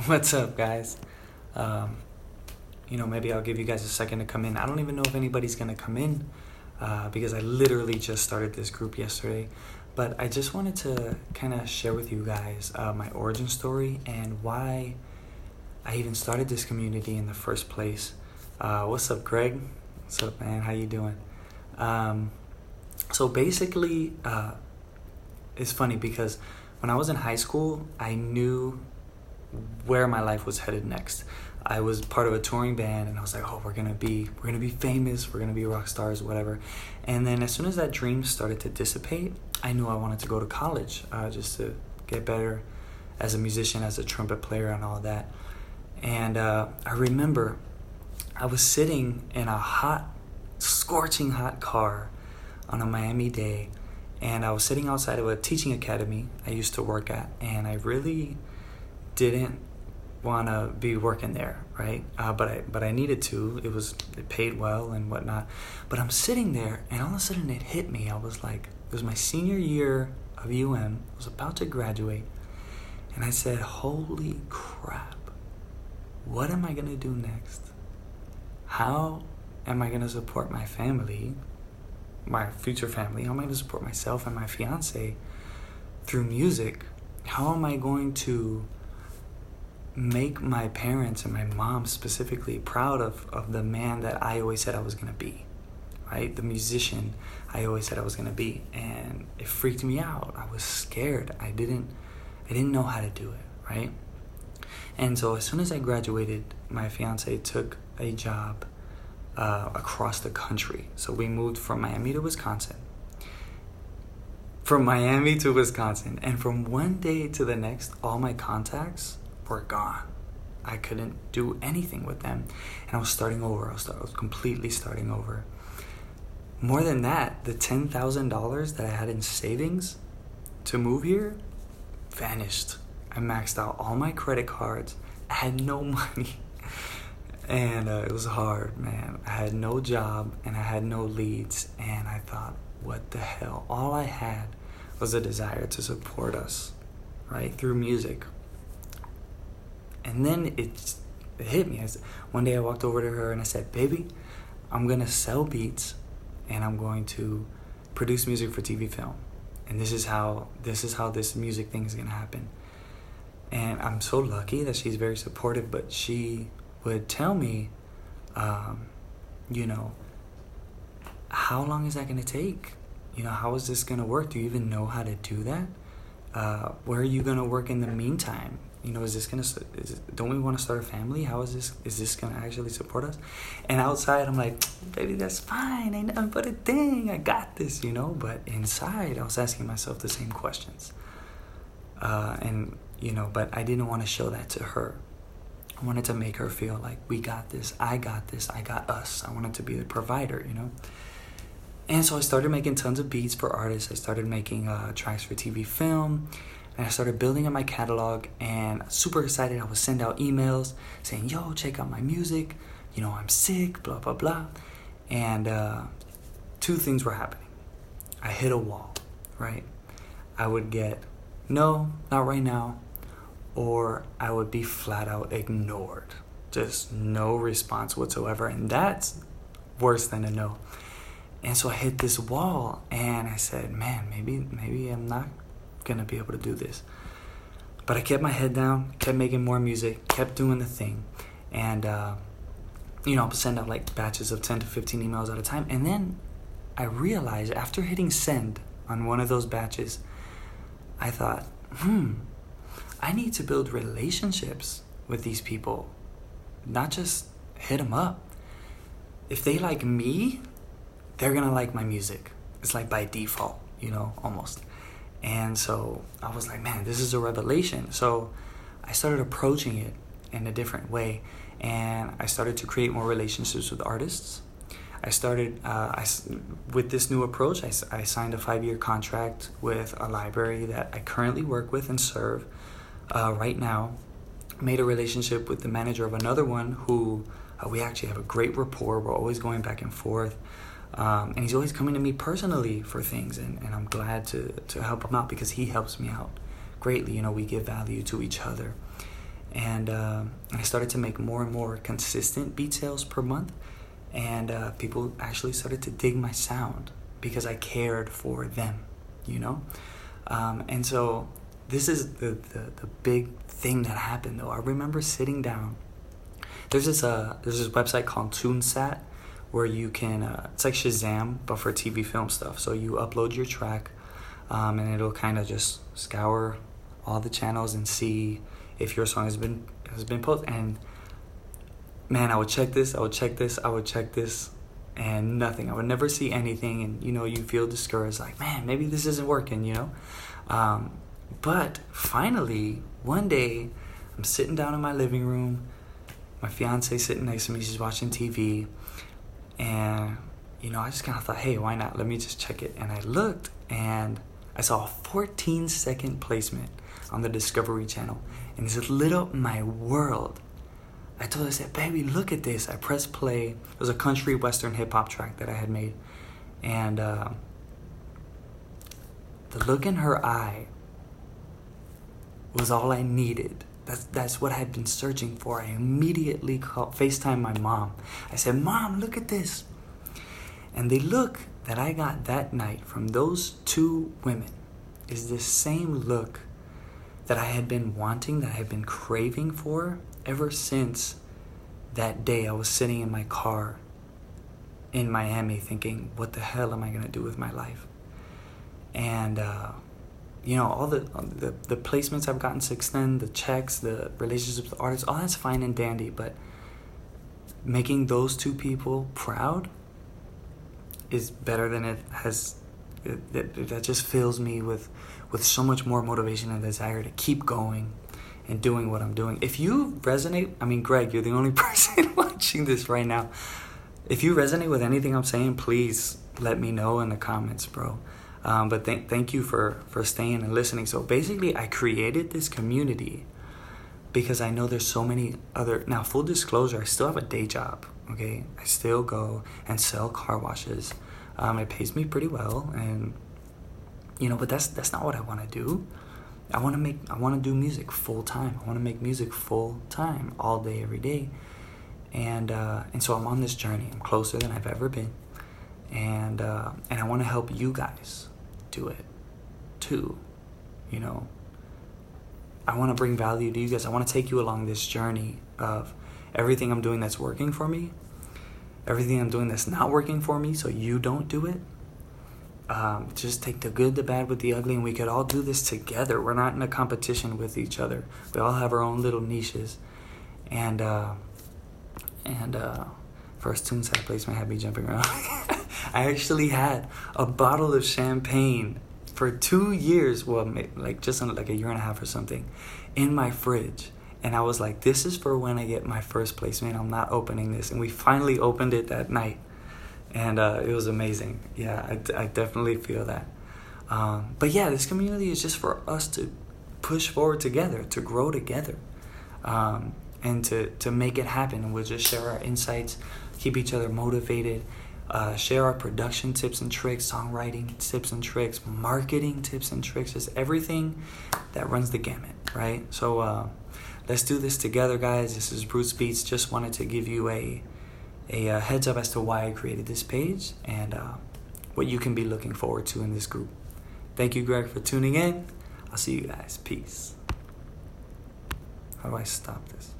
What's up, guys? Um, maybe I'll give you guys a second to come in. I don't even know if anybody's gonna come in because I literally just started this group yesterday. But I just wanted to kind of share with you guys my origin story and why I even started this community in the first place. What's up, Greg? What's up, man? How you doing? So basically, it's funny because when I was in high school, I knew where my life was headed next. I was part of a touring band, and I was like, "Oh, we're gonna be famous. We're gonna be rock stars, whatever." And then as soon as that dream started to dissipate, I knew I wanted to go to college just to get better as a musician, as a trumpet player, and all that. And I remember I was sitting in a hot, scorching hot car on a Miami day, and I was sitting outside of a teaching academy I used to work at, and I really didn't want to be working there, right? But I needed to. It paid well and whatnot. But I'm sitting there, and all of a sudden it hit me. I was like, it was my senior year of UM. I was about to graduate, and I said, "Holy crap! What am I gonna do next? How am I gonna support my family, my future family? How am I gonna support myself and my fiance through music? How am I going to make my parents and my mom specifically proud of the man that I always said I was going to be, right? The musician I always said I was going to be." And it freaked me out. I was scared. I didn't know how to do it, right? And so as soon as I graduated, my fiance took a job across the country. So we moved from Miami to Wisconsin. And from one day to the next, all my contacts were gone. I couldn't do anything with them, and I was starting over. I was completely starting over. More than that, the $10,000 that I had in savings to move here vanished. I maxed out all my credit cards. I had no money, and it was hard, man. I had no job, and I had no leads, and I thought, what the hell? All I had was a desire to support us, right, through music. And then it hit me. One day I walked over to her and I said, "Baby, I'm going to sell beats and I'm going to produce music for TV film. And this is how this music thing is going to happen." And I'm so lucky that she's very supportive, but she would tell me, how long is that going to take? How is this going to work? Do you even know how to do that? Where are you going to work in the meantime? Don't we want to start a family? Is this going to actually support us? And outside, I'm like, "Baby, that's fine. Ain't nothing but a thing. I got this, But inside, I was asking myself the same questions. But I didn't want to show that to her. I wanted to make her feel like we got this, I got us. I wanted to be the provider, And so I started making tons of beats for artists. I started making tracks for TV film. And I started building up my catalog, and super excited. I would send out emails saying, "Yo, check out my music. I'm sick, blah, blah, blah." And two things were happening. I hit a wall, right? I would get, "No, not right now," or I would be flat out ignored. Just no response whatsoever. And that's worse than a no. And so I hit this wall, and I said, "Man, maybe I'm not gonna be able to do this." But I kept my head down, kept making more music, kept doing the thing. And I would send out like batches of 10 to 15 emails at a time. And then I realized after hitting send on one of those batches, I thought, I need to build relationships with these people, not just hit them up. If they like me, they're gonna like my music. It's like by default, almost. And so I was like, man, this is a revelation. So I started approaching it in a different way, and I started to create more relationships with artists. I started, with this new approach, I signed a 5-year contract with a library that I currently work with and serve right now. Made a relationship with the manager of another one who we actually have a great rapport. We're always going back and forth. And he's always coming to me personally for things, and I'm glad to help him out because he helps me out greatly. We give value to each other. And I started to make more and more consistent beat sales per month. And people actually started to dig my sound because I cared for them, you know? And so this is the big thing that happened, though. I remember sitting down. There's this website called TuneSat where you can, it's like Shazam, but for TV film stuff. So you upload your track, and it'll kind of just scour all the channels and see if your song has been posted. And man, I would check this, and nothing. I would never see anything, and you feel discouraged, like, man, maybe this isn't working, But finally, one day, I'm sitting down in my living room. My fiance sitting next to me. She's watching TV, and I just kind of thought, hey, why not? Let me just check it. And I looked, and I saw a 14-second placement on the Discovery Channel, and this lit up my world. I told her, I said, baby, look at this. I pressed play. It was a country western hip-hop track that I had made. And the look in her eye was all I needed. That's what I had been searching for. I immediately FaceTimed my mom. I said, Mom, look at this. And the look that I got that night from those two women is the same look that I had been wanting, that I had been craving for ever since that day. I was sitting in my car in Miami thinking, what the hell am I going to do with my life? And, all the placements I've gotten since then, the checks, the relationships with artists, all that's fine and dandy, but making those two people proud is better than it has. That just fills me with so much more motivation and desire to keep going and doing what I'm doing. If you resonate, Greg, you're the only person watching this right now. If you resonate with anything I'm saying, please let me know in the comments, bro. But thank you for staying and listening. So basically, I created this community because I know there's so many other... Now, full disclosure, I still have a day job, okay? I still go and sell car washes. It pays me pretty well, and but that's not what I want to do. I want to do music full time. I want to make music full time, all day, every day. And so I'm on this journey. I'm closer than I've ever been, and I want to help you guys do it too. I want to bring value to you guys. I want to take you along this journey of everything I'm doing that's working for me, everything I'm doing that's not working for me, so you don't do it. Just take the good, the bad with the ugly, and we could all do this together. We're not in a competition with each other. We all have our own little niches. And first TuneSat placement had me jumping around. I actually had a bottle of champagne for 2 years, just like a year and a half or something, in my fridge. And I was like, this is for when I get my first placement. I'm not opening this. And we finally opened it that night. And it was amazing. Yeah, I definitely feel that. But yeah, this community is just for us to push forward together, to grow together, and to make it happen. And we'll just share our insights, keep each other motivated, share our production tips and tricks, songwriting tips and tricks, marketing tips and tricks, just everything that runs the gamut, right? So let's do this together, guys. This is Bruce Beats. Just wanted to give you a heads up as to why I created this page and what you can be looking forward to in this group. Thank you, Greg, for tuning in. I'll see you guys. Peace. How do I stop this?